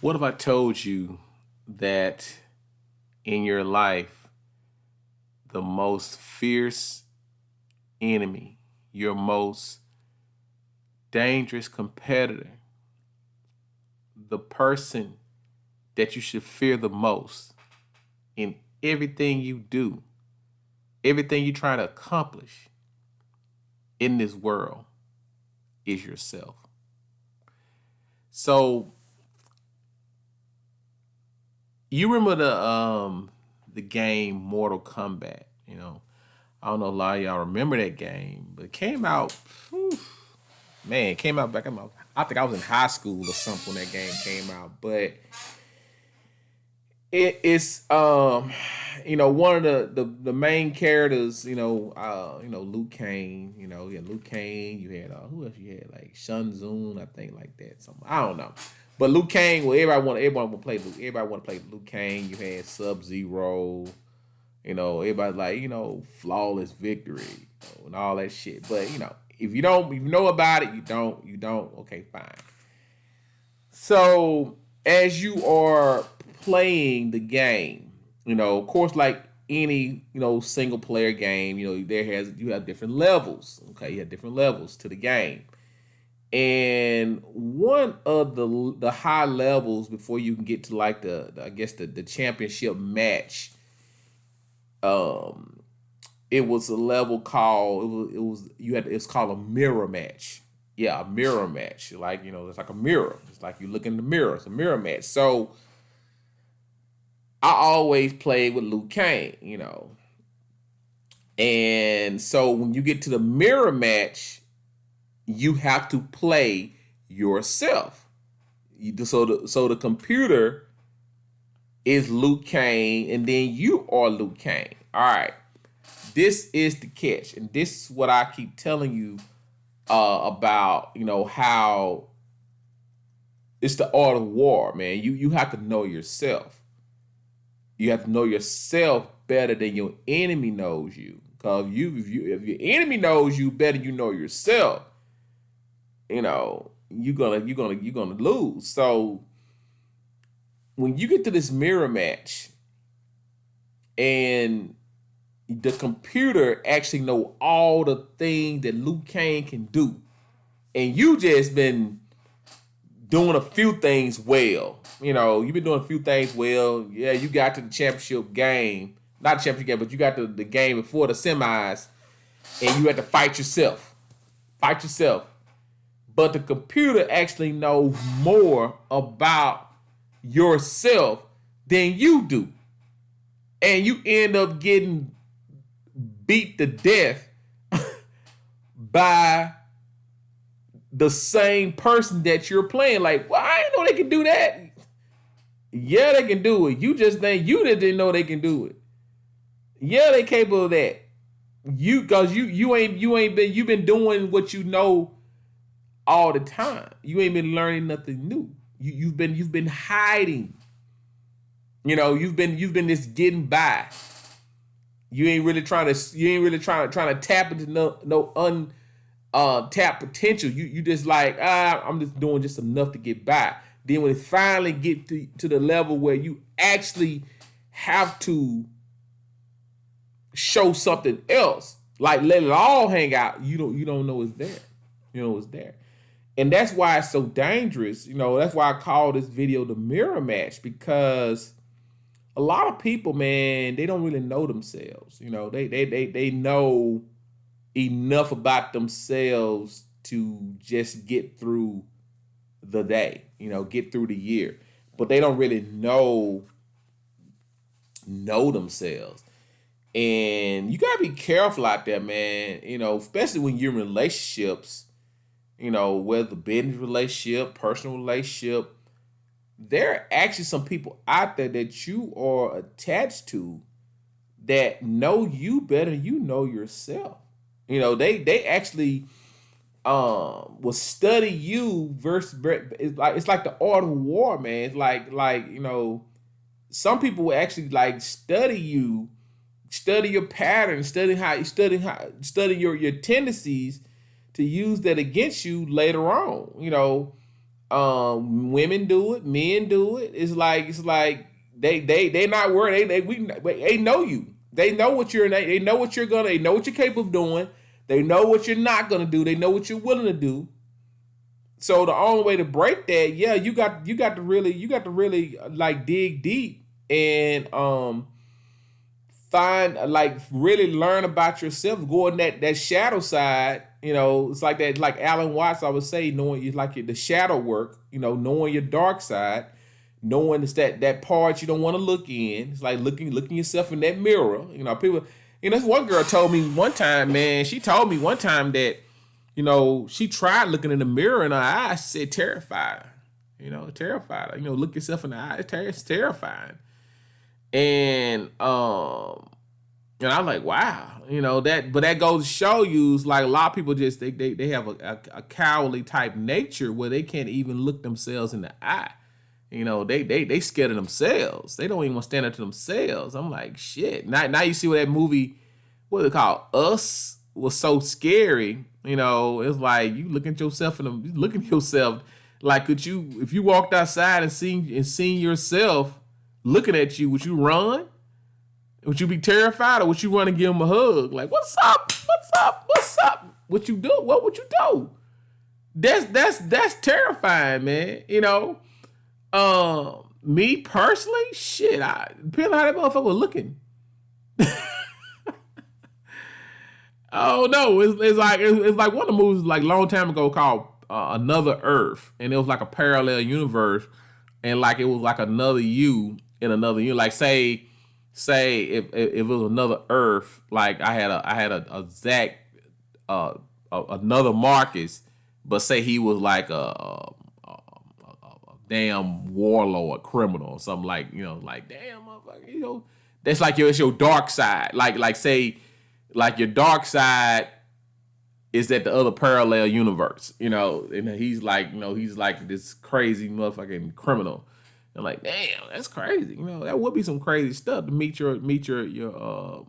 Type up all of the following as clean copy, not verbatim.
What if I told you that in your life, the most fierce enemy, your most dangerous competitor, the person that you should fear the most in everything you do, everything you try to accomplish in this world is yourself. So you remember the game Mortal Kombat, you know. I don't know a lot of y'all remember that game, but it came out whew, man, it came out back in my I think I was in high school or something when that game came out. But it's one of the main characters, Luke Kane, you had Luke Kane, you had who else you had, like Shun Tsung, I think, like that, something, I don't know. But Luke Kane, well, everybody want to play Luke, everybody want to play Luke Kane. You had Sub Zero, everybody like, flawless victory, and all that shit. But if you know about it, you don't, okay, fine. So as you are playing the game, of course, like any, single player game, you have different levels. Okay, you have different levels to the game. And one of the high levels before you can get to like the I guess the championship match, um, it was a level called it's called a mirror match. Yeah, a mirror match. Like, it's like a mirror. It's like you look in the mirror. It's a mirror match. So I always played with Luke Kane. And so when you get to the mirror match, you have to play yourself. So the computer is Luke Kane, and then you are Luke Kane. All right. This is the catch, and this is what I keep telling you about. How it's the art of war, man. You have to know yourself. You have to know yourself better than your enemy knows you. Because if your enemy knows you better, you know yourself. You're gonna lose. So when you get to this mirror match, and the computer actually know all the things that Luke Kane can do, and you just been doing a few things well. You've been doing a few things well. Yeah, you got to the championship game. Not the championship game, but you got to the game before the semis, and you had to fight yourself. Fight yourself. But the computer actually knows more about yourself than you do. And you end up getting beat to death by the same person that you're playing. Like, well, I didn't know they can do that. Yeah, they can do it. You just didn't know they can do it. Yeah, they capable of that. Cause you've been doing what you know all the time. You ain't been learning nothing new. You've been hiding. You've been just getting by. You ain't really trying to tap into no tap potential. You just like, I'm just doing just enough to get by. Then when it finally get to the level where you actually have to show something else, like let it all hang out, you don't know it's there. You know it's there. And that's why it's so dangerous. That's why I call this video the mirror match, because a lot of people, man, they don't really know themselves. They know enough about themselves to just get through the day, get through the year. But they don't really know themselves. And you gotta be careful out there, man. Especially when you're in relationships, whether business relationship, personal relationship, there are actually some people out there that you are attached to that know you better than you know yourself. They actually will study you versus, it's like the art of war, man. It's like some people will actually like study you, study your patterns, study your tendencies to use that against you later on. Women do it, men do it. It's like they not worried. They know you. They know what you're. They know what you're gonna. They know what you're capable of doing. They know what you're not gonna do. They know what you're willing to do. So the only way to break that, yeah, you got to really like dig deep and find like really learn about yourself, go in that shadow side. It's like that, like Alan Watts, I would say, knowing you like the shadow work, knowing your dark side, knowing it's that part you don't want to look in. It's like looking yourself in that mirror. People, this one girl told me one time, man, she told me one time that, she tried looking in the mirror in her eyes, said terrified her. Terrified her. Look yourself in the eye, it's terrifying. And I'm like, wow, but that goes to show you, it's like a lot of people just they have a cowardly type nature where they can't even look themselves in the eye. They scared of themselves. They don't even want to stand up to themselves. I'm like, shit. Now you see what that movie, what is it called, Us, was so scary. It's like you looking at yourself you looking at yourself like, if you walked outside and seen yourself looking at you, would you run? Would you be terrified, or would you run and give him a hug? Like, what's up? What's up? What's up? What you do? What would you do? That's terrifying, man. Me personally, shit. Depending on how that motherfucker was looking. Oh no, it's like one of the movies like a long time ago called Another Earth, and it was like a parallel universe, and like it was like another you in another you. Like say if it was another Earth, like I had a Zach, another Marcus, but say he was like a damn warlord, criminal, or something, like like damn motherfucker, that's like it's your dark side, like say like your dark side is at the other parallel universe, and he's like he's like this crazy motherfucking criminal. I'm like, damn, that's crazy. That would be some crazy stuff to meet your the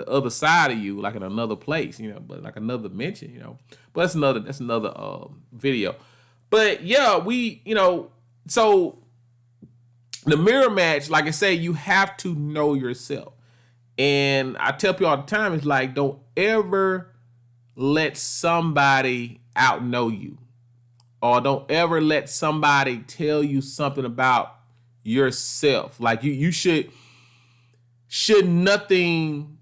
other side of you, like in another place, but like another dimension, But that's another video. But yeah, so the mirror match, like I say, you have to know yourself. And I tell people all the time, it's like, don't ever let somebody outknow you. Or don't ever let somebody tell you something about yourself. Like you should nothing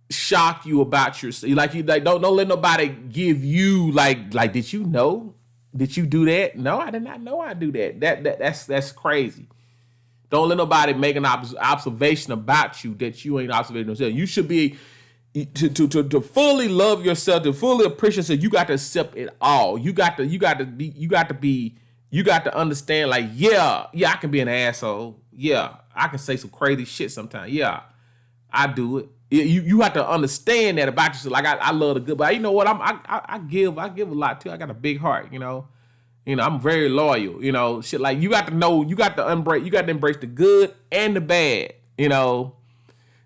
shock you about yourself. Like don't let nobody give you like did you know? Did you do that? No, I did not know I do that. That's crazy. Don't let nobody make an observation about you that you ain't observing yourself. You should be to fully love yourself, to fully appreciate yourself. You got to accept it all. You got to understand, like, yeah, I can be an asshole. Yeah, I can say some crazy shit sometimes. Yeah, I do it. You have to understand that about yourself. Like I love the good, but you know what? I give a lot too. I got a big heart. I'm very loyal. Shit, like you got to know. You got to embrace the good and the bad.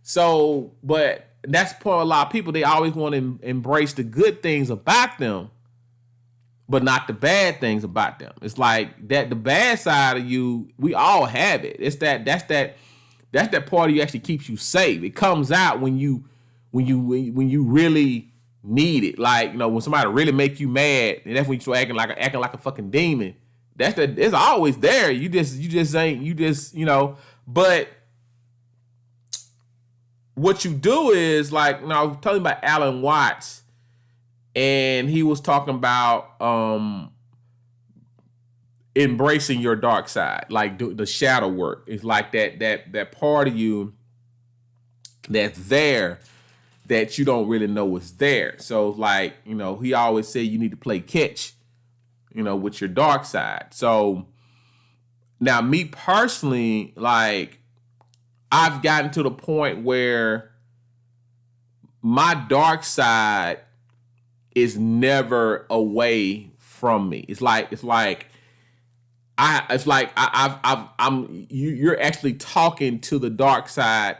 So, but that's for a lot of people. They always want to embrace the good things about them, but not the bad things about them. It's like that the bad side of you, we all have it. That's that part of you actually keeps you safe. It comes out when you really need it. Like, when somebody really make you mad, and that's when you start acting like a fucking demon. It's always there. You just ain't, but what you do is like, I was telling you about Alan Watts, and he was talking about embracing your dark side, like the shadow work. It's like that part of you that's there that you don't really know is there. So like, he always said you need to play catch, with your dark side. So now me personally, like I've gotten to the point where my dark side is never away from me. You're actually talking to the dark side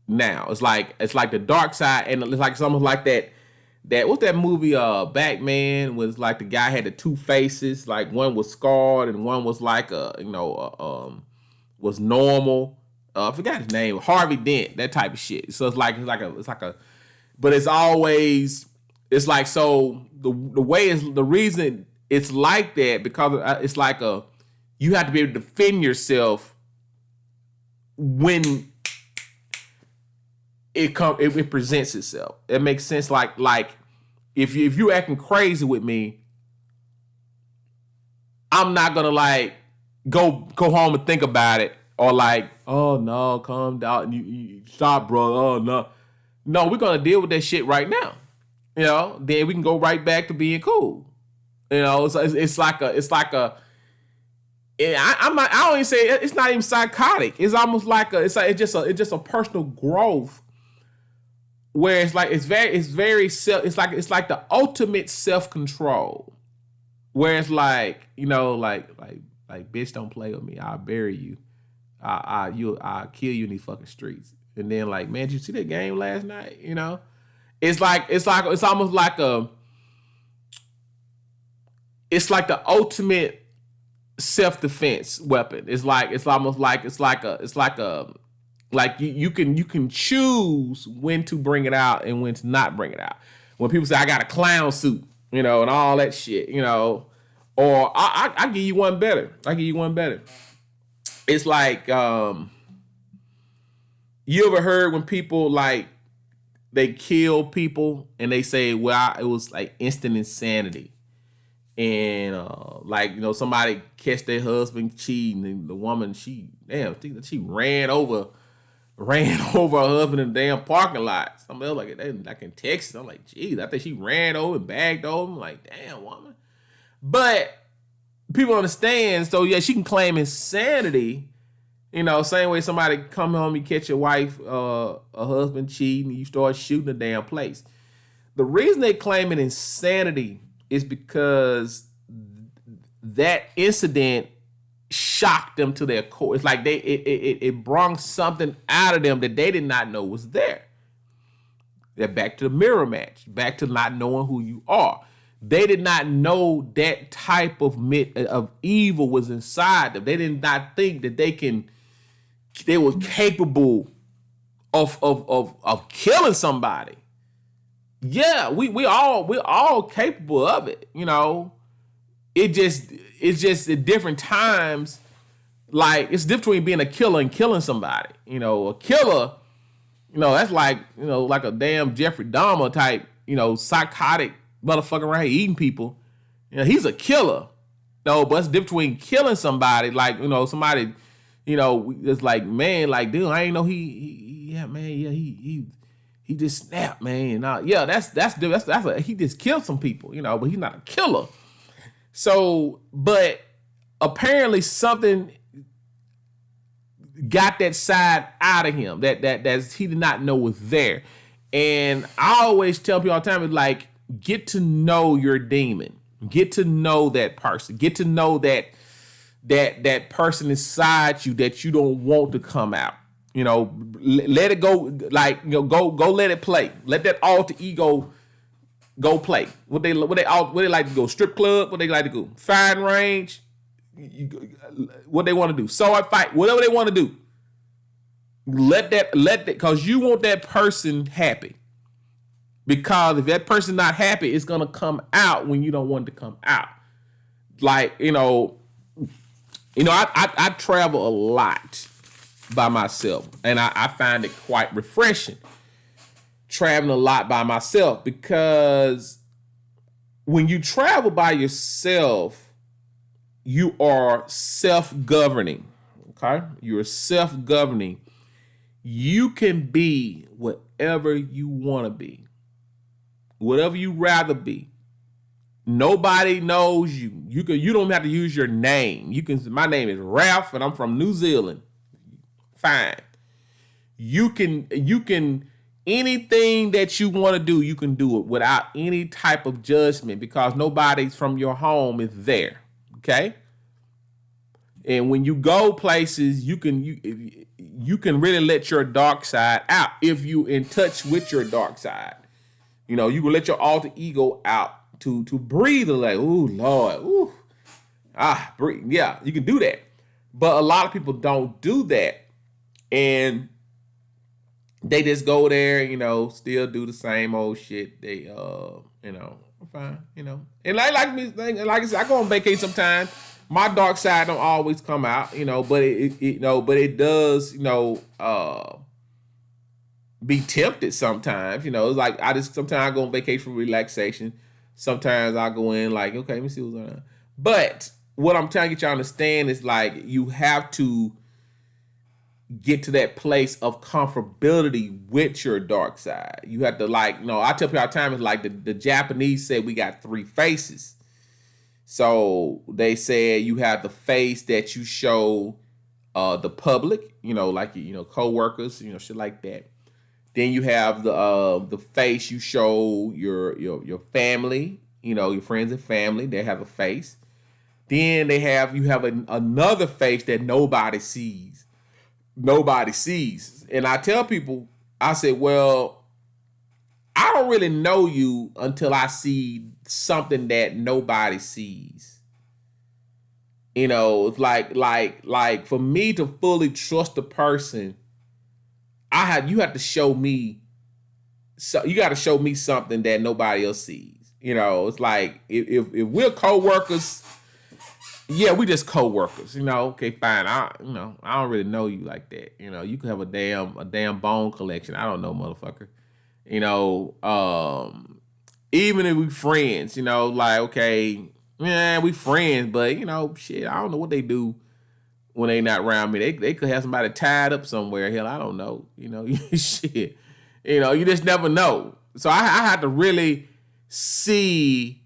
now. It's like the dark side, and it's like it's almost like that what's that movie Batman was like the guy had the two faces, like one was scarred and one was like was normal. I forgot his name, Harvey Dent, that type of shit. So it's like a but it's always it's like so the way is the reason it's like that because it's like a you have to be able to defend yourself when it presents itself. It makes sense. Like if you acting crazy with me, I'm not gonna like go home and think about it or like, oh no, calm down, you stop, bro. Oh no, we're gonna deal with that shit right now. Then we can go right back to being cool. It's like a. I'm not. I don't even say it's not even psychotic. It's almost like it's just a personal growth where it's very self. It's like the ultimate self control. Where it's like like bitch, don't play with me. I'll bury you. I'll kill you in these fucking streets. And then like, man, did you see that game last night? It's almost like it's like the ultimate self-defense weapon. Like you can choose when to bring it out and when to not bring it out. When people say I got a clown suit, and all that shit, or I give you one better. It's like you ever heard when people like they kill people and they say, well, it was like instant insanity. And somebody catch their husband cheating, and the woman she ran over her husband in the damn parking lot. Somebody else like in Texas. I'm like, geez, I think she ran over and bagged over. I'm like, damn woman. But people understand. So yeah, she can claim insanity. Same way somebody come home, you catch your wife, a husband cheating, you start shooting the damn place. The reason they claim it insanity is because that incident shocked them to their core. It's like it brought something out of them that they did not know was there. They're back to the mirror match, back to not knowing who you are. They did not know that type of evil was inside them. They did not think that they were capable of killing somebody. Yeah, we're all capable of it. It's just at different times. Like it's different between being a killer and killing somebody. A killer, that's like like a damn Jeffrey Dahmer type, psychotic motherfucker around here eating people. He's a killer. No, but it's different between killing somebody, like somebody, it's like, man, like dude, I ain't know he just snapped, man. He just killed some people, but he's not a killer. So, but apparently something got that side out of him that he did not know was there. And I always tell people all the time, it's like, get to know your demon. Get to know that person. Get to know that person inside you that you don't want to come out. Let it go. Like go let it play. Let that alter ego go play. What they like to go strip club. What they like to go firing range. What they want to do. Sword fight. Whatever they want to do. Let that because you want that person happy. Because if that person's not happy, it's gonna come out when you don't want it to come out. Like I travel a lot by myself, and I find it quite refreshing traveling a lot by myself, because when you travel by yourself, you are self-governing. Okay, you're self-governing. You can be whatever you want to be, whatever you rather be. Nobody knows you. You don't have to use your name. You can. My name is Ralph, and I'm from New Zealand. Fine. You can anything that you want to do, you can do it without any type of judgment, because nobody from your home is there. Okay. And when you go places, you can really let your dark side out if you in touch with your dark side. You will let your alter ego out to breathe and like, ooh, Lord, ooh, breathe. Yeah, you can do that. But a lot of people don't do that. And they just go there, still do the same old shit. They I'm fine, And like me, like I said, I go on vacation sometimes. My dark side don't always come out, but but it does, be tempted sometimes. It's like sometimes I go on vacation for relaxation. Sometimes I go in like, okay, let me see what's going on. But what I'm trying to get y'all to understand is like you have to get to that place of comfortability with your dark side. You have to I tell people all the time, it's like the Japanese say we got three faces. So they said you have the face that you show the public, like co-workers, shit like that. Then you have the face you show your family, your friends and family. They have a face. Then you have another face that nobody sees. And I tell people, I say, well, I don't really know you until I see something that nobody sees. It's like for me to fully trust a person, you have to show me. So you got to show me something that nobody else sees. It's like if we're co-workers, yeah, we just co-workers. Okay, fine. I don't really know you like that. You could have a damn bone collection. I don't know, motherfucker. Even if we friends, like okay, yeah, we friends, but shit, I don't know what they do when they not around me. They could have somebody tied up somewhere. Hell, I don't know. Shit. You just never know. So I had to really see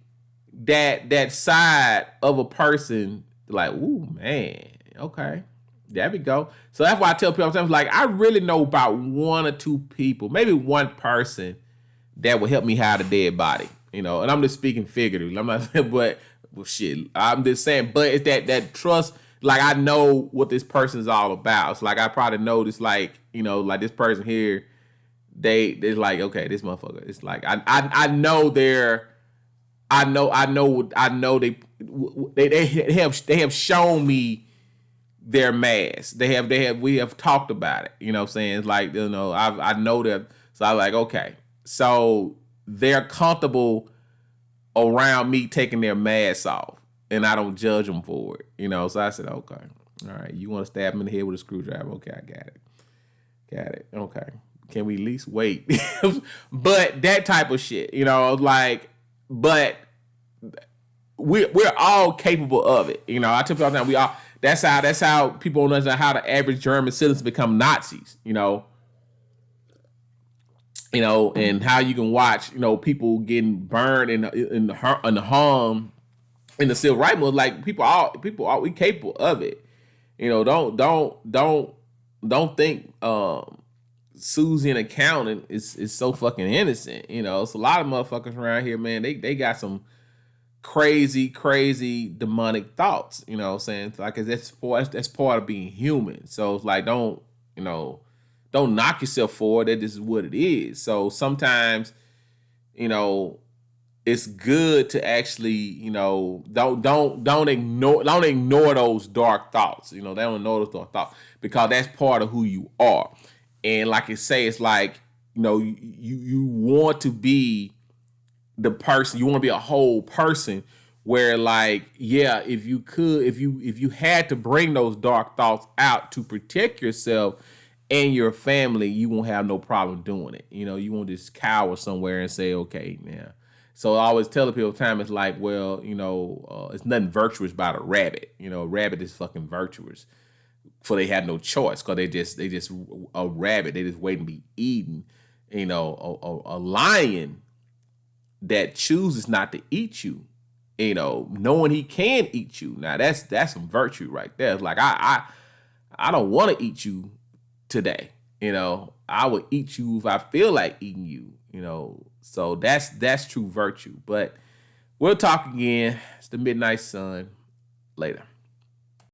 that side of a person, like, ooh, man, okay, there we go. So that's why I tell people sometimes, like, I really know about one or two people, maybe one person that will help me hide a dead body, and I'm just speaking figuratively. I'm not saying, but well, shit, I'm just saying, but it's that trust. Like I know what this person is all about. It's like I probably know this, like like this person here. They're like, okay, this motherfucker. It's like I know they're. I know they have shown me their mask. We have talked about it. You know what I'm saying? It's like, I know that. So I'm like, okay. So they're comfortable around me taking their masks off and I don't judge them for it. So I said, okay. All right. You want to stab him in the head with a screwdriver? Okay, I got it. Got it. Okay. Can we at least wait? But that type of shit, but we're all capable of it. I tell people all the time, that's how people understand how the average German citizens become Nazis, and how you can watch, people getting burned in the harm in the civil rights movement. Like people we capable of it. Don't think Susie in accounting is so fucking innocent. It's a lot of motherfuckers around here, man. They got some crazy demonic thoughts. You know what I'm saying? Like that's part of being human. So it's like don't knock yourself for it. That this is what it is. So sometimes, it's good to actually, don't ignore those dark thoughts. They don't ignore those dark thoughts because that's part of who you are. And like I say, it's like, you want to be the person, you want to be a whole person where like, yeah, if you had to bring those dark thoughts out to protect yourself and your family, you won't have no problem doing it. You won't just cower somewhere and say, okay, now. So I always tell the people all the time, it's like, well, it's nothing virtuous about a rabbit. A rabbit is fucking virtuous. For they had no choice because they just a rabbit. They just waiting to be eaten. A lion that chooses not to eat you, knowing he can eat you. Now that's some virtue right there. It's like I don't want to eat you today. I would eat you if I feel like eating you. So that's true virtue. But we'll talk again. It's the Midnight Sun. Later.